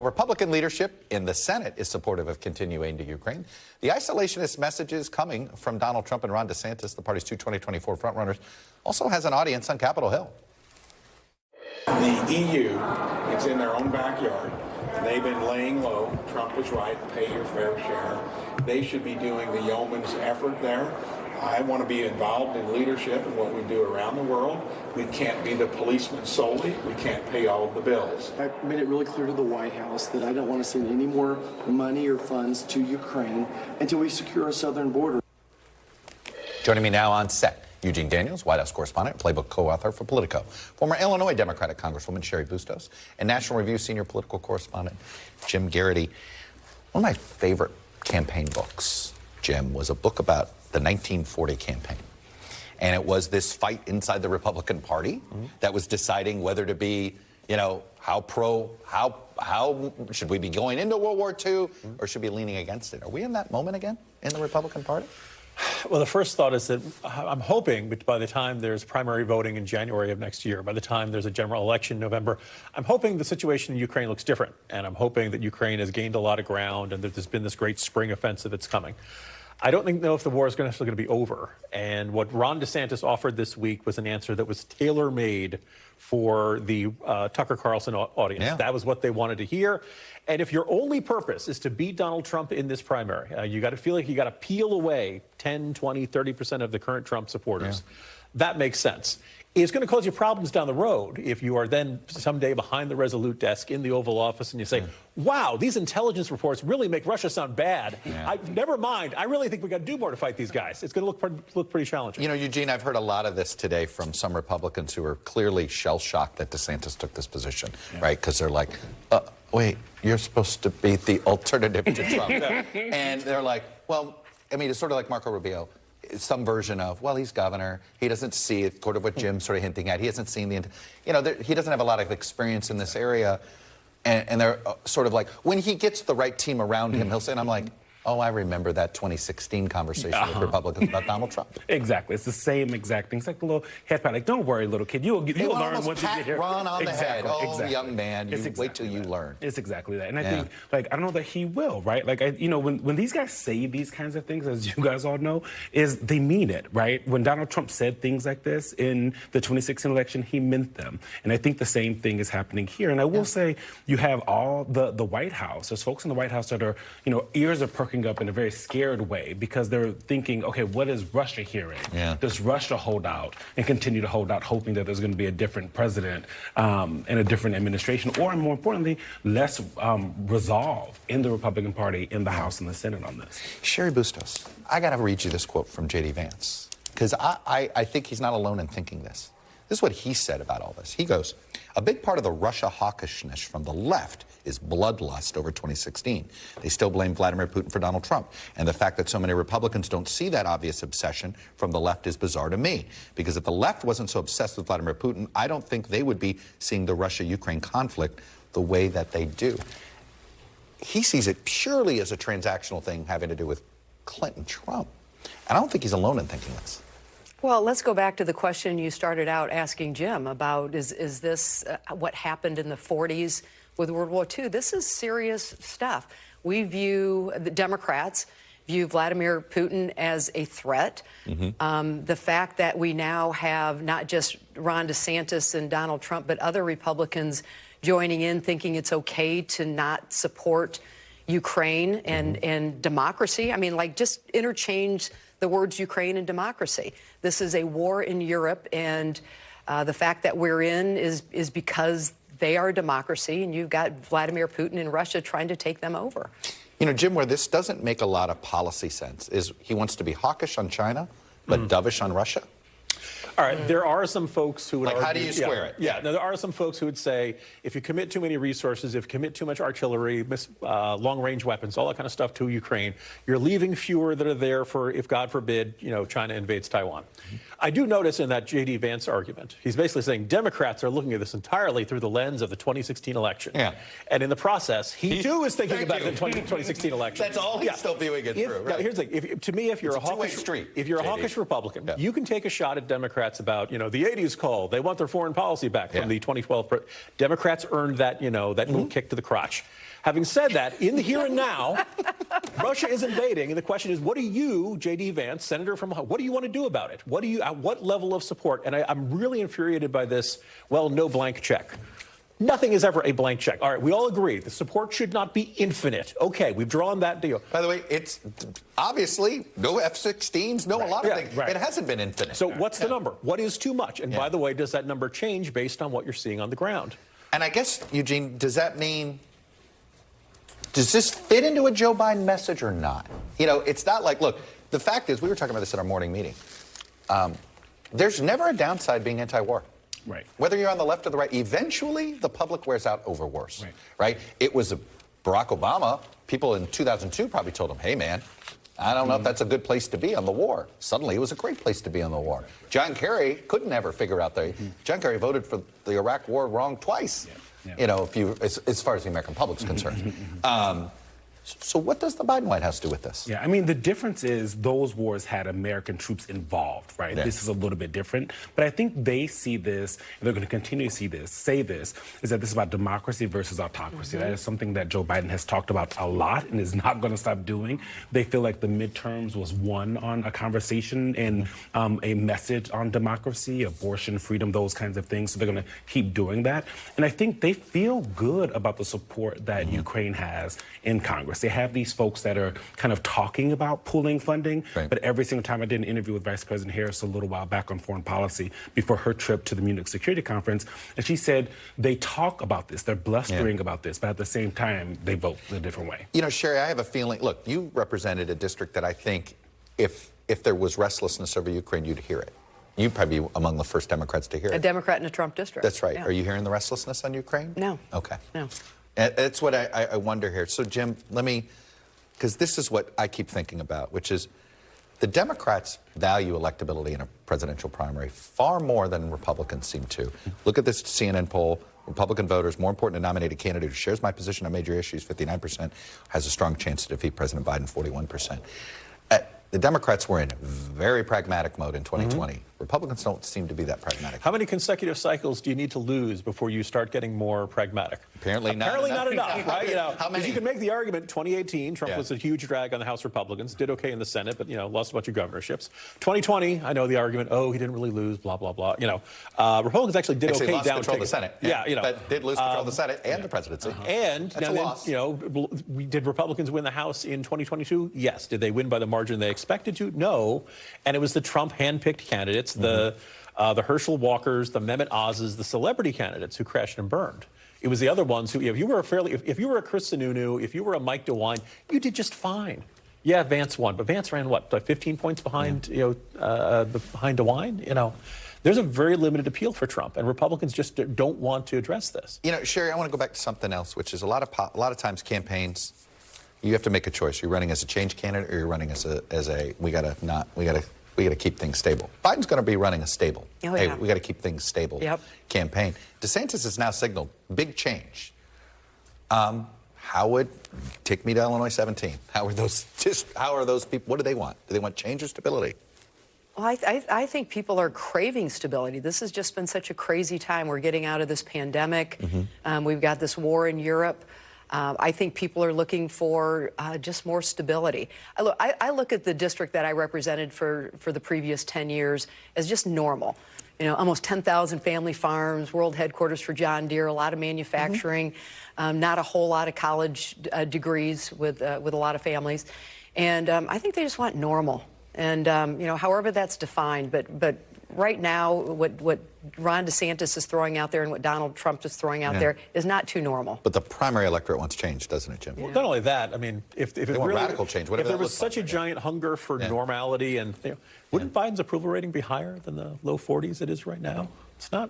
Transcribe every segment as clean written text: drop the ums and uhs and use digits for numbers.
Republican leadership in the Senate is supportive of continuing to Ukraine. The isolationist messages coming from Donald Trump and Ron DeSantis, the party's two 2024 frontrunners, also has an audience on Capitol Hill. The EU, it's in their own backyard. They've been laying low. Trump is right, pay your fair share. They should be doing the yeoman's effort there. I want to be involved in leadership and what we do around the world. We can't be the policeman solely. We can't pay all of the bills. I made it really clear to the White House that I don't want to send any more money or funds to Ukraine until we secure our southern border. Joining me now on set, Eugene Daniels, White House correspondent, Playbook co-author for Politico, former Illinois Democratic Congresswoman Cheri Bustos, and National Review senior political correspondent Jim Geraghty. One of my favorite campaign books, Jim, was a book about the 1940 campaign. And it was this fight inside the Republican Party that was deciding whether to be, you know, how should we be going into World War II or should we be leaning against it? Are we in that moment again in the Republican Party? Well, the first thought is that I'm hoping by the time there's primary voting in January of next year, by the time there's a general election in November, I'm hoping the situation in Ukraine looks different. And I'm hoping that Ukraine has gained a lot of ground and that there's been this great spring offensive that's coming. I don't know if the war is necessarily going to be over. And what Ron DeSantis offered this week was an answer that was tailor-made for the Tucker Carlson audience. Yeah. That was what they wanted to hear. And if your only purpose is to beat Donald Trump in this primary, you got to feel like you got to peel away 10, 20, 30% of the current Trump supporters. Yeah. That makes sense. It's going to cause you problems down the road if you are then someday behind the Resolute desk in the Oval Office and you say, wow, these intelligence reports really make Russia sound bad. Yeah. Never mind. I really think we got to do more to fight these guys. It's going to look pretty challenging. You know, Eugene, I've heard a lot of this today from some Republicans who are clearly shell-shocked that DeSantis took this position, right? Because they're like, wait, you're supposed to be the alternative to Trump. And they're like, well, I mean, it's sort of like Marco Rubio. Some version of, well, he's governor. He doesn't see it, sort of what Jim's sort of hinting at. He hasn't seen the, you know, he doesn't have a lot of experience in this area. And they're sort of like, when he gets the right team around him, he'll say, and I'm like, oh, I remember that 2016 conversation with Republicans about Donald Trump. Exactly. It's the same exact thing. It's like a little head pat. Like, don't worry, little kid. You'll learn once you get here. Ron on the head. Oh, young man, wait till you learn. It's exactly that. And I think, like, I don't know that he will, right? Like, you know, when these guys say these kinds of things, as you guys all know, is they mean it, right? When Donald Trump said things like this in the 2016 election, he meant them. And I think the same thing is happening here. And I will say, you have all the White House. There's folks in the White House that are, you know, ears are perking up in a very scared way because they're thinking, okay, what is Russia hearing? Does Russia hold out and continue to hold out, hoping that there's going to be a different president and a different administration, or more importantly, less resolve in the Republican Party, in the House and the Senate on this? Cheri Bustos, I got to read you this quote from J.D. Vance, because I think he's not alone in thinking this. This is what he said about all this. He goes, a big part of the Russia hawkishness from the left is bloodlust over 2016. They still blame Vladimir Putin for Donald Trump. And the fact that so many Republicans don't see that obvious obsession from the left is bizarre to me. Because if the left wasn't so obsessed with Vladimir Putin, I don't think they would be seeing the Russia-Ukraine conflict the way that they do. He sees it purely as a transactional thing having to do with Clinton-Trump. And I don't think he's alone in thinking this. Well, let's go back to the question you started out asking Jim about, is this what happened in the 40s with World War II? This is serious stuff. We view, the Democrats view Vladimir Putin as a threat. The fact that we now have not just Ron DeSantis and Donald Trump, but other Republicans joining in, thinking it's okay to not support Ukraine and democracy. I mean, like, just interchange the words Ukraine and democracy. This is a war in Europe, and the fact that we're in is because they are a democracy, and you've got Vladimir Putin in Russia trying to take them over. You know, Jim, where this doesn't make a lot of policy sense is he wants to be hawkish on China, but dovish on Russia. All right, there are some folks who would argue, how do you square it? Yeah, no, there are some folks who would say if you commit too many resources, if you commit too much artillery, long-range weapons, all that kind of stuff to Ukraine, you're leaving fewer that are there for, if God forbid, you know, China invades Taiwan. I do notice in that J.D. Vance argument, he's basically saying Democrats are looking at this entirely through the lens of the 2016 election. And in the process, he too is thinking about the 2016 election. That's all he's still viewing it through. Right? Now, here's the thing. To me, if you're a hawkish Republican, you can take a shot at Democrats about, you know, the 80s call. They want their foreign policy back from the 2012. Democrats earned that, you know, that little kick to the crotch. Having said that, in the here and now, Russia is invading, and the question is, what do you, J.D. Vance, Senator from Ohio, what do you want to do about it? At what level of support? And I'm really infuriated by this, well, no blank check. Nothing is ever a blank check. All right, we all agree the support should not be infinite. Okay, we've drawn that deal. By the way, it's obviously no F-16s, no a lot of things. Right. It hasn't been infinite. So what's the number? What is too much? And by the way, does that number change based on what you're seeing on the ground? And I guess, Eugene, does that mean, does this fit into a Joe Biden message or not? You know, it's not like, look, the fact is, we were talking about this at our morning meeting. There's never a downside being anti-war. Right. Whether you're on the left or the right, eventually the public wears out over wars. Right? It was Barack Obama. People in 2002 probably told him, hey, man, I don't know if that's a good place to be on the war. Suddenly, it was a great place to be on the war. John Kerry couldn't ever figure out John Kerry voted for the Iraq war wrong twice. You know, as far as the American public's concerned. So what does the Biden White House do with this? Yeah, I mean, the difference is those wars had American troops involved, right? Yeah. This is a little bit different. But I think they see this, and they're going to continue to see this, is that this is about democracy versus autocracy. That is something that Joe Biden has talked about a lot and is not going to stop doing. They feel like the midterms was won on a conversation and a message on democracy, abortion, freedom, those kinds of things. So they're going to keep doing that. And I think they feel good about the support that Ukraine has in Congress. They have these folks that are kind of talking about pooling funding, but every single time I did an interview with Vice President Harris a little while back on foreign policy before her trip to the Munich Security Conference, and she said they talk about this, they're blustering about this, but at the same time, they vote a different way. You know, Cheri, I have a feeling, look, you represented a district that I think if there was restlessness over Ukraine, you'd hear it. You'd probably be among the first Democrats to hear it. A Democrat in a Trump district. That's right. Yeah. Are you hearing the restlessness on Ukraine? No. Okay. No. That's what I wonder here. So, Jim, because this is what I keep thinking about, which is the Democrats value electability in a presidential primary far more than Republicans seem to. Look at this CNN poll. Republican voters, more important to nominate a candidate who shares my position on major issues, 59%, has a strong chance to defeat President Biden, 41%. The Democrats were in very pragmatic mode in 2020. Republicans don't seem to be that pragmatic. How many consecutive cycles do you need to lose before you start getting more pragmatic? Apparently not enough, right? You know, how many? You can make the argument, 2018, Trump was a huge drag on the House Republicans, did okay in the Senate, but, you know, lost a bunch of governorships. 2020, I know the argument, oh, he didn't really lose, blah, blah, blah. You know, Republicans actually did okay lost down control of the Senate. Yeah, you know. But did lose control of the Senate and the presidency. And that's a loss. You know, did Republicans win the House in 2022? Yes. Did they win by the margin they expected to? No. And it was the Trump handpicked candidates, the Herschel Walkers, the Mehmet Oz's, the celebrity candidates who crashed and burned. It was the other ones who, if you were a Chris Sununu, if you were a Mike DeWine, you did just fine. Yeah, Vance won, but Vance ran what, like 15 points behind, behind DeWine? You know, there's a very limited appeal for Trump, and Republicans just don't want to address this. You know, Cheri, I want to go back to something else, which is a lot of times campaigns, you have to make a choice. You're running as a change candidate, or you're running as a we gotta keep things stable. Biden's going to be running a stable. Oh, yeah. Hey, we got to keep things stable campaign. DeSantis has now signaled big change. How would take me to Illinois 17? How are those people? What do they want? Do they want change or stability? Well, I think people are craving stability. This has just been such a crazy time. We're getting out of this pandemic. We've got this war in Europe. I think people are looking for just more stability. I look at the district that I represented for the previous 10 years as just normal. You know, almost 10,000 family farms, world headquarters for John Deere, a lot of manufacturing, not a whole lot of college degrees with a lot of families. And I think they just want normal. And, you know, however that's defined. But right now, what Ron DeSantis is throwing out there and what Donald Trump is throwing out there is not too normal. But the primary electorate wants change, doesn't it, Jim? Well, not only that, I mean, if it want really, radical change, if there was such a giant hunger for normality, and wouldn't Biden's approval rating be higher than the low 40s it is right now? It's not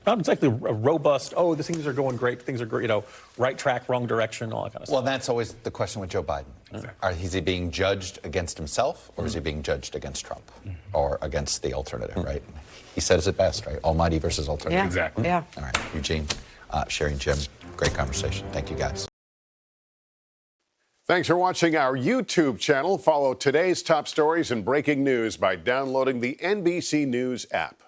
exactly a robust, oh, the things are going great, things are great, you know, right track, wrong direction, all that kind of stuff. Well, that's always the question with Joe Biden. Exactly. Is he being judged against himself, or is he being judged against Trump, or against the alternative, right? He says it best, right? Almighty versus alternative. Yeah, exactly. Yeah. All right, Eugene, Cheri, and Jim, great conversation. Thank you, guys. Thanks for watching our YouTube channel. Follow today's top stories and breaking news by downloading the NBC News app.